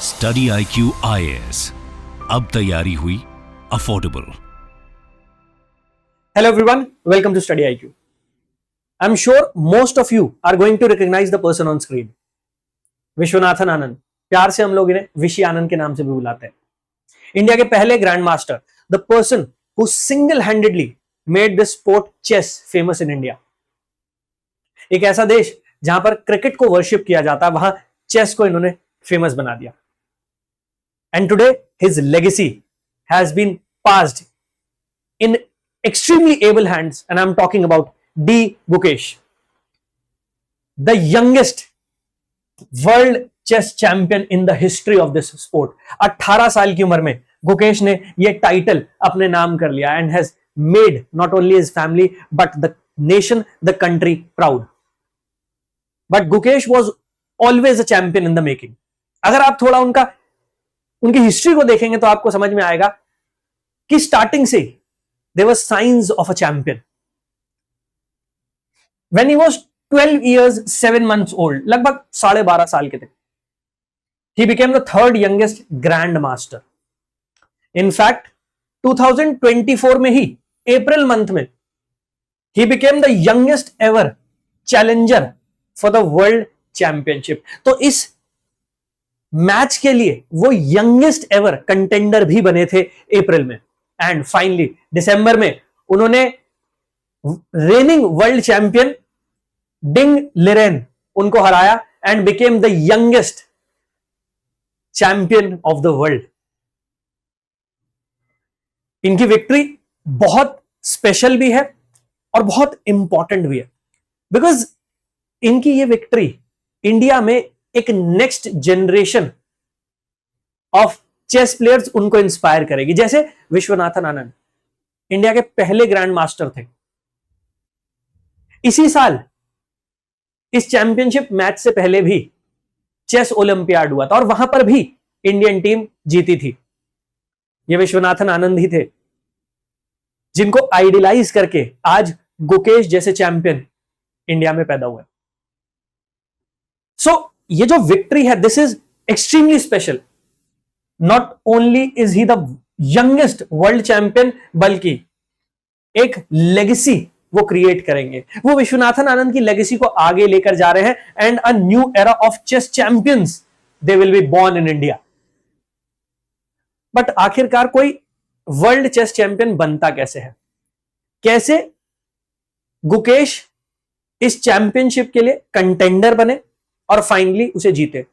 Study IQ IAS, अब तैयारी हुई affordable. Hello everyone, welcome to Study IQ. I'm sure most of you are going to recognize the person on screen. Viswanathan Anand, प्यार से हम लोग इन्हें विशी आनंद के नाम से भी बुलाते हैं। इंडिया के पहले grand master, the person who single handedly made this sport chess famous in India. एक ऐसा देश जहां पर क्रिकेट को वर्शिप किया जाता है, वहां चेस को इन्होंने फेमस बना दिया। And today his legacy has been passed in extremely able hands, and I'm talking about D. Gukesh, the youngest world chess champion in the history of this sport. 18 साल की उम्र में गुकेश ने ये टाइटल अपने नाम कर लिया and has made not only his family but the nation, the country proud. But Gukesh was always a champion in the making. अगर आप थोड़ा उनकी हिस्ट्री को देखेंगे तो आपको समझ में आएगा कि स्टार्टिंग से there were signs of a champion. When he was 12 years 7 months old, लगभग 12.5 साल के थे, he became the third youngest grand master. In fact, 2024 में ही अप्रैल मंथ में he became the youngest ever challenger for the world championship. तो इस match के लिए वो यंगेस्ट एवर कंटेंडर भी बने थे अप्रैल में। एंड फाइनली दिसंबर में उन्होंने रेनिंग वर्ल्ड चैंपियन डिंग लिरेन उनको हराया and became the youngest champion of the world. इनकी विक्ट्री बहुत स्पेशल भी है और बहुत इंपॉर्टेंट भी है, बिकॉज इनकी ये विक्ट्री इंडिया में एक next generation of chess players उनको इंस्पायर करेगी। जैसे विश्वनाथन आनंद इंडिया के पहले ग्रैंड मास्टर थे। इसी साल इस चैंपियनशिप मैच से पहले भी चेस ओलंपियाड हुआ था और वहां पर भी इंडियन टीम जीती थी। ये विश्वनाथन आनंद ही थे जिनको आइडियलाइज करके आज गुकेश जैसे चैंपियन इंडिया में पैदा हुए। सो ये जो विक्ट्री है, this is extremely special. Not only is he the youngest world champion, बल्कि एक लेगेसी वो क्रिएट करेंगे। वो विश्वनाथन आनंद की लेगेसी को आगे लेकर जा रहे हैं and a new era of chess champions they will be born in India. But आखिरकार कोई वर्ल्ड चेस चैंपियन बनता कैसे है? कैसे गुकेश इस चैंपियनशिप के लिए कंटेंडर बने और फाइनली उसे जीते?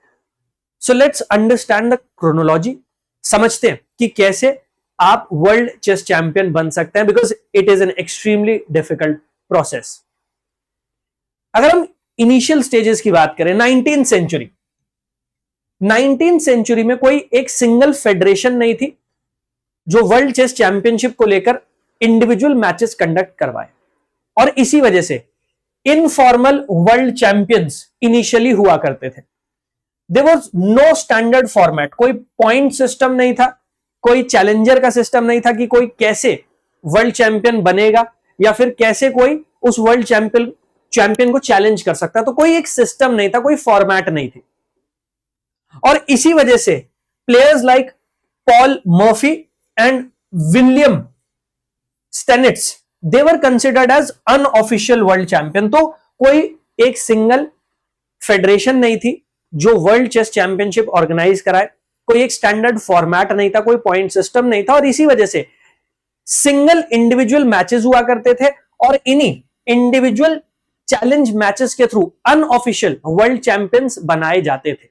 So let's understand the chronology. समझते हैं कि कैसे आप वर्ल्ड चेस चैंपियन बन सकते हैं, because it is an extremely difficult process. अगर हम इनिशियल स्टेजेस की बात करें, 19th सेंचुरी में कोई एक सिंगल फेडरेशन नहीं थी जो वर्ल्ड चेस चैंपियनशिप को लेकर इंडिविजुअल मैचेस कंडक्ट करवाए, और इसी वजह से इनफॉर्मल वर्ल्ड चैंपियंस इनिशियली हुआ करते थे। There was no standard format, कोई पॉइंट सिस्टम नहीं था, कोई चैलेंजर का सिस्टम नहीं था कि कोई कैसे वर्ल्ड चैंपियन बनेगा या फिर कैसे कोई उस वर्ल्ड चैंपियन को चैलेंज कर सकता। तो कोई एक सिस्टम नहीं था, कोई फॉर्मेट नहीं थी, और इसी वजह से players like Paul Morphy and William Steinitz, they were considered as unofficial world champion। तो कोई एक सिंगल फेडरेशन नहीं थी जो वर्ल्ड चेस चैंपियनशिप ऑर्गेनाइज कराए, कोई एक स्टैंडर्ड फॉर्मेट नहीं था, कोई पॉइंट सिस्टम नहीं था, और इसी वजह से सिंगल इंडिविजुअल मैचेस हुआ करते थे और इन्हीं इंडिविजुअल चैलेंज मैचेस के थ्रू अनऑफिशियल वर्ल्ड चैंपियंस बनाए जाते थे।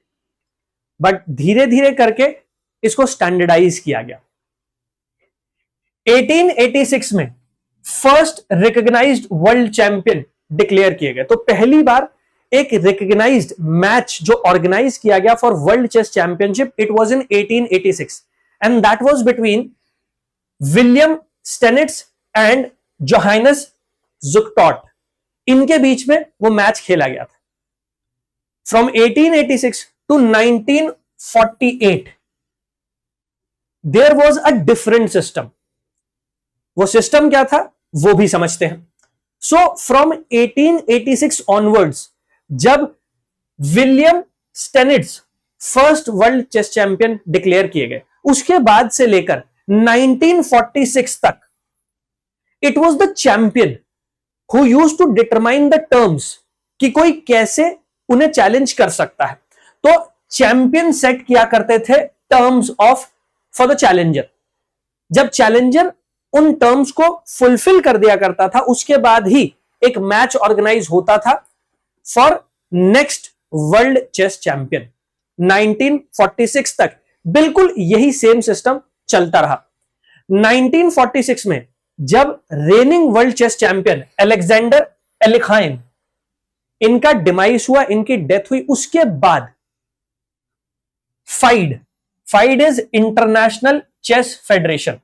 बट धीरे धीरे करके इसको स्टैंडर्डाइज किया गया। 1886 में first recognised world champion declare किए गए। तो पहली बार एक रिकॉग्नाइज्ड मैच जो ऑर्गेनाइज किया गया for world chess championship, it was in 1886 and that was between William Steinitz and Johannes Zukertort. इनके बीच में वो मैच खेला गया था। From 1886 to 1948 there was a different system. वो सिस्टम क्या था वो भी समझते हैं। सो फ्रॉम 1886 ऑनवर्ड्स, जब William Steinitz first world chess champion declare किए गए। उसके बाद से लेकर 1946 तक it was the champion who used to determine the terms कि कोई कैसे उन्हें चैलेंज कर सकता है। तो चैंपियन सेट किया करते थे terms of for the challenger. जब चैलेंजर उन टर्म्स को फुलफिल कर दिया करता था, उसके बाद ही एक मैच ऑर्गेनाइज होता था for next world chess champion. 1946 तक बिल्कुल यही सेम सिस्टम चलता रहा। 1946 में जब reigning world chess champion Alexander Alekhine इनका डिमाइस हुआ, इनकी डेथ हुई, उसके बाद FIDE is international chess federation.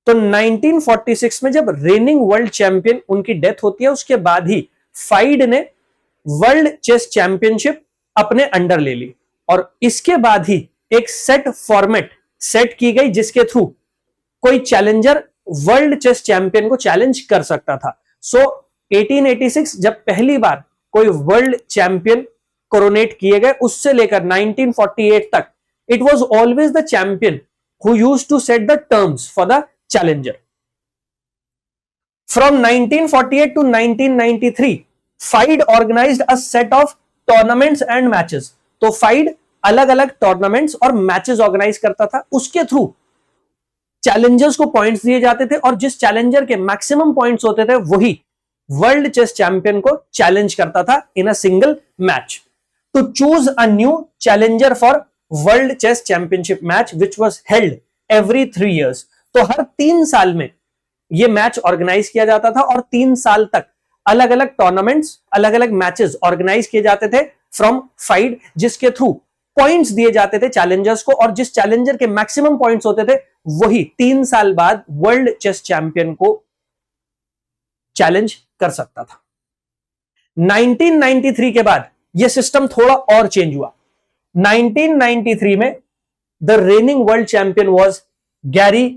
तो 1946 में जब रेनिंग वर्ल्ड चैंपियन उनकी डेथ होती है, उसके बाद ही फाइड ने वर्ल्ड चेस चैंपियनशिप अपने अंडर ले ली और इसके बाद ही एक सेट फॉर्मेट सेट की गई जिसके थ्रू कोई चैलेंजर वर्ल्ड चेस चैंपियन को चैलेंज कर सकता था। सो 1886 जब पहली बार कोई वर्ल्ड चैंपियन कोरोनेट किए गए, उससे लेकर 1948 तक it was always the champion who used to set the terms for the challenger. From 1948 to 1993, FIDE organized a set of tournaments and matches. तो FIDE अलग अलग टूर्नामेंट्स और मैचेस ऑर्गेनाइज करता था, उसके थ्रू चैलेंजर्स को पॉइंट्स दिए जाते थे और जिस चैलेंजर के मैक्सिमम पॉइंट्स होते थे वही वर्ल्ड चेस चैंपियन को चैलेंज करता था in a single match. To choose a new challenger for world chess championship match which was held every 3 years। तो हर 3 साल में यह मैच ऑर्गेनाइज किया जाता था और 3 साल तक अलग अलग टूर्नामेंट्स, अलग अलग मैचेस ऑर्गेनाइज किए जाते थे फ्रॉम फाइड, जिसके थ्रू पॉइंट्स दिए जाते थे चैलेंजर्स को और जिस चैलेंजर के मैक्सिमम पॉइंट्स होते थे वही 3 साल बाद वर्ल्ड चेस चैंपियन को चैलेंज कर सकता था। 1993 के बाद यह सिस्टम थोड़ा और चेंज हुआ। 1993 में the reigning world champion was Garry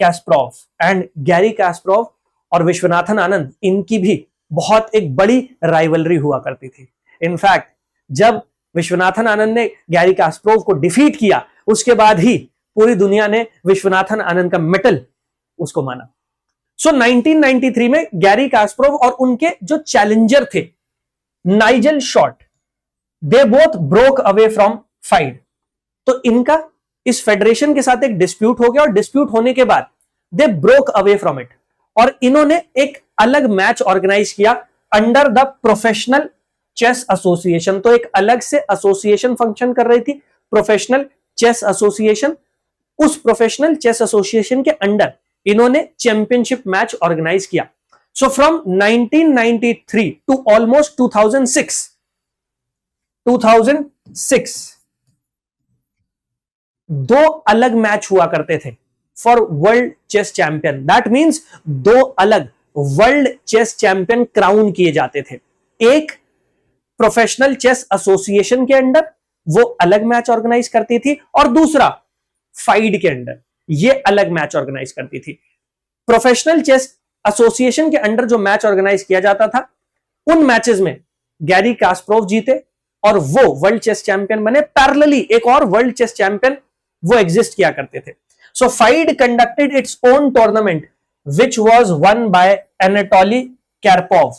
Kasparov and Garry Kasparov और विश्वनाथन आनंद, इनकी भी बहुत एक बड़ी राइवलरी हुआ करती थी। इनफैक्ट जब विश्वनाथन आनंद ने गैरी कैस्परोव को डिफीट किया, उसके बाद ही पूरी दुनिया ने विश्वनाथन आनंद का मेडल उसको माना। सो 1993 में गैरी कैस्परोव और उनके जो चैलेंजर थे Nigel short, they both broke away from FIDE. तो इनका इस फेडरेशन के साथ एक डिस्प्यूट हो गया और डिस्प्यूट होने के बाद they broke away from it और इन्होंने एक अलग मैच ऑर्गेनाइज किया under the professional chess association. तो एक अलग से एसोसिएशन फंक्शन कर रही थी, प्रोफेशनल चेस एसोसिएशन। उस प्रोफेशनल चेस एसोसिएशन के अंडर इन्होंने चैंपियनशिप मैच ऑर्गेनाइज किया। सो फ्रॉम 1993 टू ऑलमोस्ट 2006 2 अलग मैच हुआ करते थे for world chess champion. That means 2 अलग वर्ल्ड चेस चैंपियन क्राउन किए जाते थे। एक प्रोफेशनल चेस एसोसिएशन के अंडर वो अलग मैच ऑर्गेनाइज करती थी और दूसरा फाइड के अंडर ये अलग मैच ऑर्गेनाइज करती थी। प्रोफेशनल चेस एसोसिएशन के अंडर जो मैच ऑर्गेनाइज किया जाता था, उन मैचेस में गैरी कास्परोव जीते और वो वर्ल्ड चेस चैंपियन बने। पैरेलली एक और वर्ल्ड चेस चैंपियन वो एग्जिस्ट किया करते थे। So FIDE conducted its own tournament which was won by Anatoly Karpov.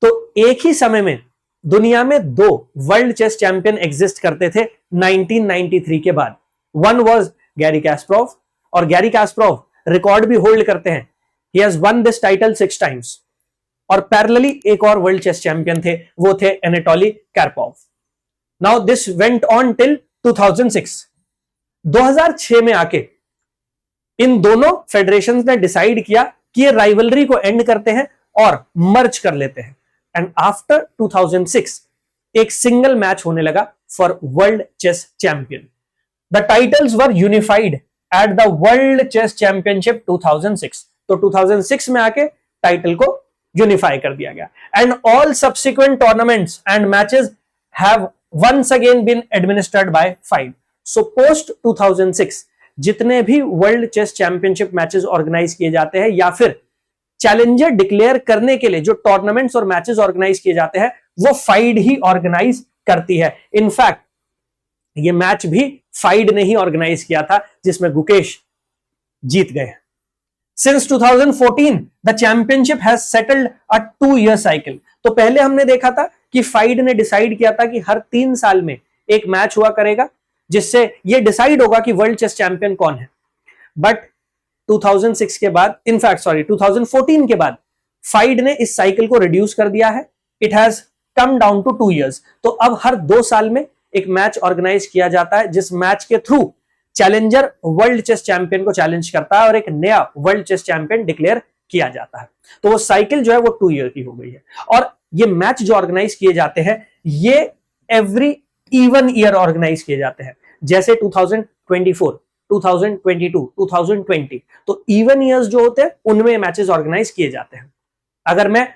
तो एक ही समय में दुनिया में 2 वर्ल्ड चेस चैंपियन एग्जिस्ट करते थे 1993 के बाद। वन वाज गैरी कास्परोव और गैरी कास्परोव रिकॉर्ड भी होल्ड करते हैं। He has one this title 6 times। और पैरेलली एक और वर्ल्ड चेस चैंपियन थे, वो थे Anatoly Karpov. Now this went on till 2006। 2006 में आके इन दोनों फेडरेशंस ने डिसाइड किया कि ये राइवलरी को एंड करते हैं और मर्ज कर लेते हैं। एंड आफ्टर 2006 एक सिंगल मैच होने लगा for world chess champion. The titles were unified at the world chess championship 2006। तो 2006 में आके टाइटल को यूनिफाई कर दिया गया। And all subsequent tournaments and matches have once again been administered by FIDE. So post 2006 जितने भी world chess championship matches organise किए जाते हैं या फिर चैलेंजर डिक्लेयर करने के लिए जो टूर्नामेंट्स और मैचेस ऑर्गेनाइज किए जाते हैं, वो फाइड ही ऑर्गेनाइज करती है। इनफैक्ट ये मैच भी फाइड ने ही ऑर्गेनाइज किया था, जिसमें गुकेश जीत गए। Since 2014 the championship has settled a 2-year cycle. तो पहले हमने देखा था कि फाइड ने डिसाइड किया था कि हर 3 साल में एक मैच हुआ करेगा, जिससे यह डिसाइड होगा कि वर्ल्ड चेस चैंपियन कौन है। बट 2006 के बाद, इनफैक्ट 2014 के बाद फाइड ने इस साइकिल को रिड्यूस कर दिया है। It has come down to 2 years। तो अब हर 2 साल में एक मैच ऑर्गेनाइज किया जाता है, जिस मैच के through challenger world chess champion को चैलेंज करता है और एक नया वर्ल्ड चेस चैंपियन डिक्लेयर किया जाता है। तो वो साइकिल जो है वो 2 year की हो गई है। और ये मैच जो ऑर्गेनाइज किए जाते हैं ये एवरी इवन ईयर ऑर्गेनाइज किए जाते हैं, जैसे 2024, 2022, 2020। तो इवन ईयर्स जो होते हैं उनमें मैचेस ऑर्गेनाइज किए जाते हैं। अगर मैं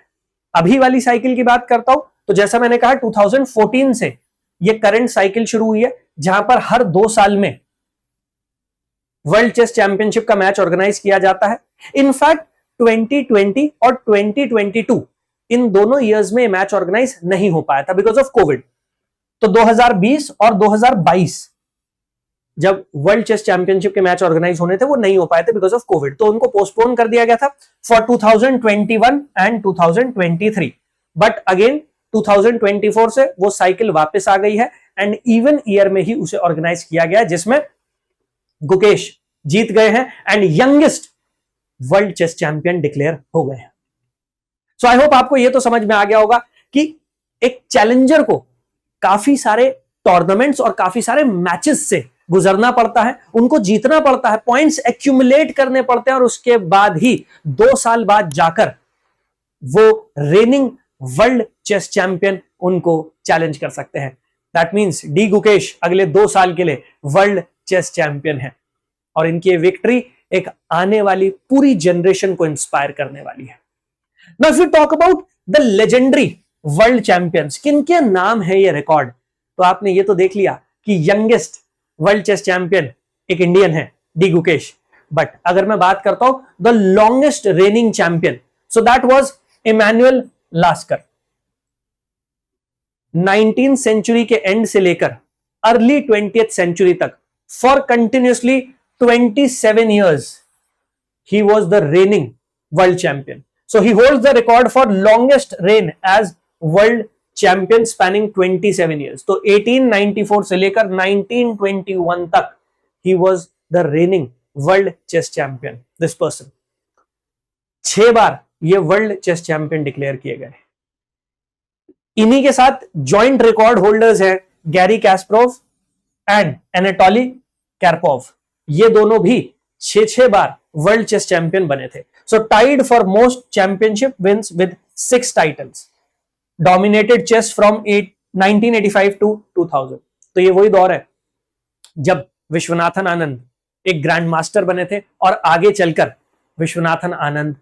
अभी वाली साइकिल की बात करता हूं तो जैसा मैंने कहा 2014 से ये करंट साइकिल शुरू हुई है, जहां पर हर 2 साल में वर्ल्ड चेस चैंपियनशिप का मैच ऑर्गेनाइज किया जाता है। इनफैक्ट 2020 और 2022 इन दोनों ईयर्स में मैच ऑर्गेनाइज नहीं हो पाया था बिकॉज ऑफ कोविड। तो 2020 और 2022 जब वर्ल्ड चेस चैंपियनशिप के मैच ऑर्गेनाइज होने थे वो नहीं हो पाए थे बिकॉज ऑफ कोविड, तो उनको पोस्टपोन कर दिया गया था फॉर 2021 एंड 2023। बट अगेन 2024 से वो साइकिल वापस आ गई है एंड इवन ईयर में ही उसे ऑर्गेनाइज किया गया, जिसमें गुकेश जीत गए हैं and youngest world chess champion declare हो गए हैं। सो आई होप आपको यह तो समझ में आ गया होगा कि एक चैलेंजर को काफी सारे टूर्नामेंट्स और काफी सारे मैचेस से गुजरना पड़ता है, उनको जीतना पड़ता है, पॉइंट्स एक्यूमुलेट करने पड़ते हैं और उसके बाद ही 2 साल बाद जाकर वो रेनिंग वर्ल्ड चेस चैंपियन उनको चैलेंज कर सकते हैं। दैट मींस डी गुकेश अगले 2 साल के लिए वर्ल्ड चेस चैंपियन है और इनकी विक्ट्री एक आने वाली पूरी जनरेशन को इंस्पायर करने वाली है। Now if you talk about the legendary world champions, किनके नाम है ये रिकॉर्ड, तो आपने ये तो देख लिया कि यंगेस्ट वर्ल्ड चेस चैंपियन एक इंडियन है डी गुकेश। बट अगर मैं बात करता हूं the longest reigning champion, so that was Emanuel Lasker. 19th century के एंड से लेकर अर्ली 20th सेंचुरी तक for continuously 27 years he was the reigning world champion. So he holds the record for longest reign as world champion spanning 27 years. तो 1894 से लेकर 1921 तक he was the reigning world chess champion. This person 6 बार ये world chess champion declare किए गए। इन्हीं के साथ जॉइंट रिकॉर्ड होल्डर्स हैं Gary Kasparov and Anatoly Karpov. ये दोनों भी 6 बार वर्ल्ड चेस चैंपियन बने थे। So tied for most championship wins with 6 titles, dominated chess from 1985 to 2000। तो ये वही दौर है जब विश्वनाथन आनंद एक ग्रैंड मास्टर बने थे और आगे चलकर Viswanathan Anand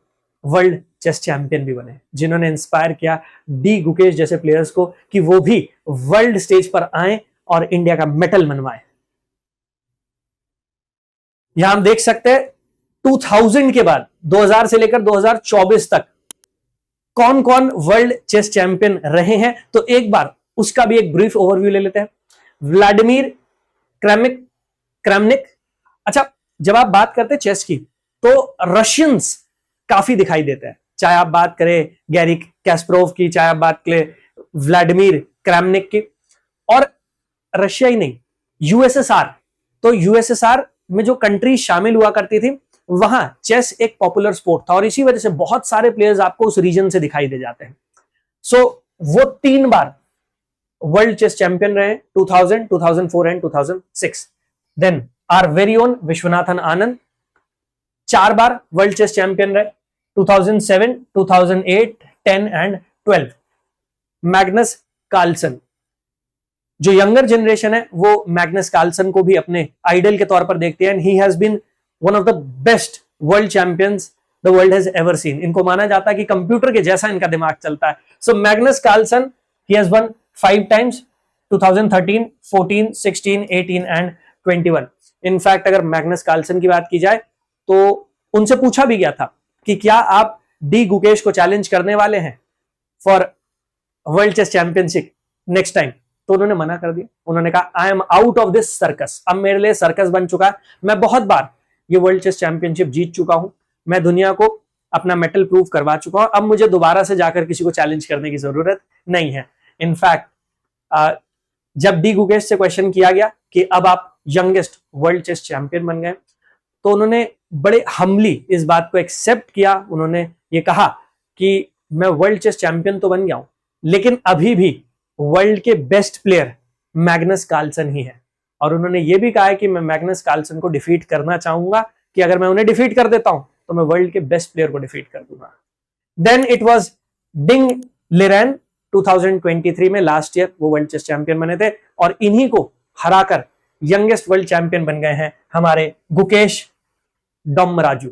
world chess champion भी बने, जिन्होंने इंस्पायर किया डी गुकेश जैसे प्लेयर्स को कि वो भी वर्ल्ड स्टेज पर आए और इंडिया का मेडल मनवाए। यहां हम देख सकते हैं 2000 के बाद 2000 से लेकर 2024 तक कौन कौन वर्ल्ड चेस चैंपियन रहे हैं, तो एक बार उसका भी एक ब्रीफ ओवरव्यू ले लेते हैं। Vladimir Kramnik. अच्छा, जब आप बात करते हैं चेस की तो रशियंस काफी दिखाई देते हैं, चाहे आप बात करें गैरी कैस्परोव की, चाहे आप बात करें व्लादिमीर क्रैमनिक की, और रशिया ही नहीं यूएसएसआर। तो यूएसएसआर में जो कंट्री शामिल हुआ करती थी वहां चेस एक पॉपुलर स्पोर्ट था और इसी वजह से बहुत सारे प्लेयर्स आपको उस रीजन से दिखाई दे जाते हैं। सो वो 3 बार वर्ल्ड चेस चैंपियन रहे, 2000, 2004 and 2006। Then our very own Viswanathan Anand 4 बार वर्ल्ड चेस चैंपियन रहे, 2007, 2008, 10 एंड 12। मैग्नस कार्लसन, जो यंगर जनरेशन है वो मैग्नस कार्लसन को भी अपने आइडल के तौर पर देखते हैं। He has been one of the best world champions the world has ever seen. इनको माना जाता है कि कंप्यूटर के जैसा इनका दिमाग चलता है। So Magnus Carlsen he has won 5 times, 2013, 14, 16, 18 and 21। In fact अगर मैग्नस कार्लसन की बात की जाए तो उनसे पूछा भी गया था कि क्या आप डी गुकेश को चैलेंज करने वाले हैं for world chess championship next time, तो उन्होंने मना कर दिया। उन्होंने कहा I am out of this circus, अब मेरे लिए सर्कस बन चुका है, मैं बहुत बार ये वर्ल्ड चेस चैंपियनशिप जीत चुका हूं, मैं दुनिया को अपना मेटल प्रूव करवा चुका हूं, अब मुझे दोबारा से जाकर किसी को चैलेंज करने की जरूरत नहीं है। इनफैक्ट जब डी गुकेश से क्वेश्चन किया गया कि अब आप यंगेस्ट वर्ल्ड चेस चैंपियन बन गए, तो उन्होंने बड़े हम्बली इस बात को एक्सेप्ट किया। उन्होंने ये कहा कि मैं वर्ल्ड चेस चैंपियन तो बन गया हूं, लेकिन अभी भी वर्ल्ड के बेस्ट प्लेयर मैग्नस कार्लसन ही है, और उन्होंने ये भी कहा है कि मैं मैग्नस कार्लसन को डिफीट करना चाहूंगा, कि अगर मैं उन्हें डिफीट कर देता हूं तो मैं वर्ल्ड के बेस्ट प्लेयर को डिफीट कर दूंगा। Then it was Ding Liren 2023 में, लास्ट ईयर वो वर्ल्ड चेस चैंपियन बने थे, और इन्हीं को हराकर यंगेस्ट वर्ल्ड चैंपियन बन गए हैं हमारे Gukesh Dommaraju.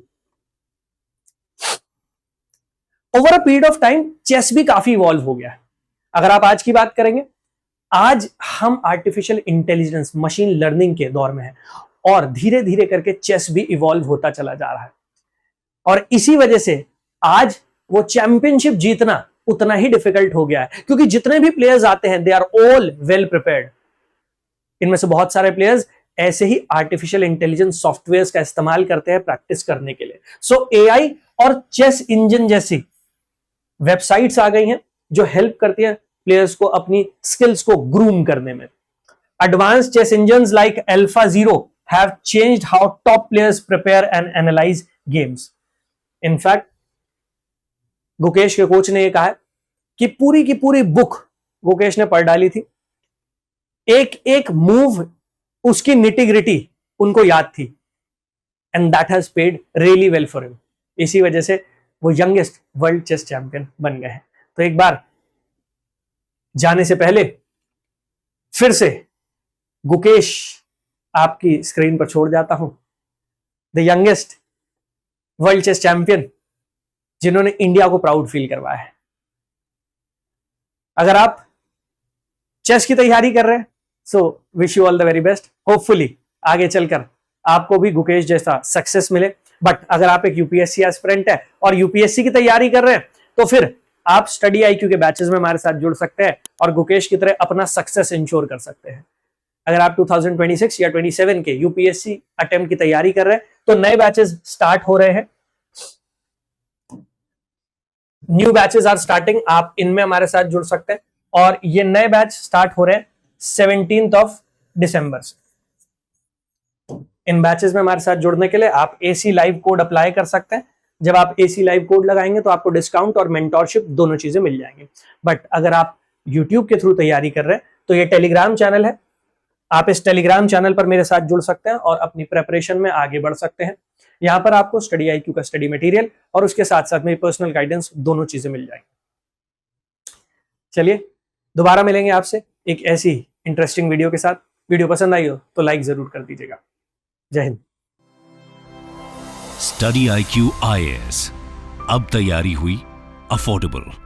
Over a period of time chess भी काफी इवॉल्व हो गया है। अगर आप आज की बात करेंगे, आज हम आर्टिफिशियल इंटेलिजेंस, मशीन लर्निंग के दौर में हैं, और धीरे धीरे करके चेस भी इवॉल्व होता चला जा रहा है, और इसी वजह से आज वो चैंपियनशिप जीतना उतना ही डिफिकल्ट हो गया है, क्योंकि जितने भी प्लेयर्स आते हैं they are all well prepared. इनमें से बहुत सारे प्लेयर्स ऐसे ही आर्टिफिशियल इंटेलिजेंस सॉफ्टवेयर्स का इस्तेमाल करते हैं प्रैक्टिस करने के लिए। सो एआई और चेस इंजन जैसी वेबसाइट्स आ गई हैं जो हेल्प करती है प्लेयर्स को अपनी स्किल्स को ग्रूम करने में। Advance chess engines like AlphaZero have changed how top players prepare and analyze games. In fact Gukesh के कोच ने यह कहा है कि पूरी की पूरी बुक गुकेश ने पढ़ डाली थी, एक एक मूव उसकी निटी-ग्रिटी उनको याद थी, and that has paid really well for him. इसी वजह से वो यंगेस्ट वर्ल्ड चेस चैंपियन बन गए हैं। तो एक बार जाने से पहले फिर से गुकेश आपकी स्क्रीन पर छोड़ जाता हूं, the youngest world chess champion जिन्होंने इंडिया को प्राउड फील करवाया है। अगर आप चेस की तैयारी कर रहे हैं, so wish you all the very best. Hopefully आगे चलकर आपको भी गुकेश जैसा सक्सेस मिले। बट अगर आप एक यूपीएससी एस्पिरेंट है और यूपीएससी की तैयारी कर रहे हैं, तो फिर आप स्टडी आईक्यू के बैचेस में हमारे साथ जुड़ सकते हैं और गुकेश की तरह अपना सक्सेस इंश्योर कर सकते हैं। अगर आप 2026 या 27 के यूपीएससी अटेम्प्ट की तैयारी कर रहे हैं, तो नए बैचेस स्टार्ट हो रहे हैं, न्यू बैचेस आर स्टार्टिंग, आप इनमें हमारे साथ जुड़ सकते हैं। और ये नए बैच स्टार्ट हो रहे हैं 17 दिसंबर से। इन बैचेस में हमारे साथ जुड़ने के लिए आप AC लाइव कोड अप्लाई कर सकते हैं। जब आप AC लाइव कोड लगाएंगे तो आपको डिस्काउंट और मेंटोरशिप दोनों चीजें मिल जाएंगी। बट अगर आप YouTube के थ्रू तैयारी कर रहे हैं, तो ये टेलीग्राम चैनल है, आप इस टेलीग्राम चैनल पर मेरे साथ जुड़ सकते हैं और अपनी प्रेपरेशन में आगे बढ़ सकते हैं। यहां पर आपको स्टडी आईक्यू का स्टडी मटेरियल और उसके साथ साथ मेरी पर्सनल गाइडेंस दोनों चीजें मिल जाएंगी। चलिए दोबारा मिलेंगे आपसे एक ऐसी इंटरेस्टिंग वीडियो के साथ। वीडियो पसंद आई हो तो लाइक जरूर कर दीजिएगा। जय हिंद। स्टडी IQ IAS, अब तैयारी हुई अफोर्डेबल।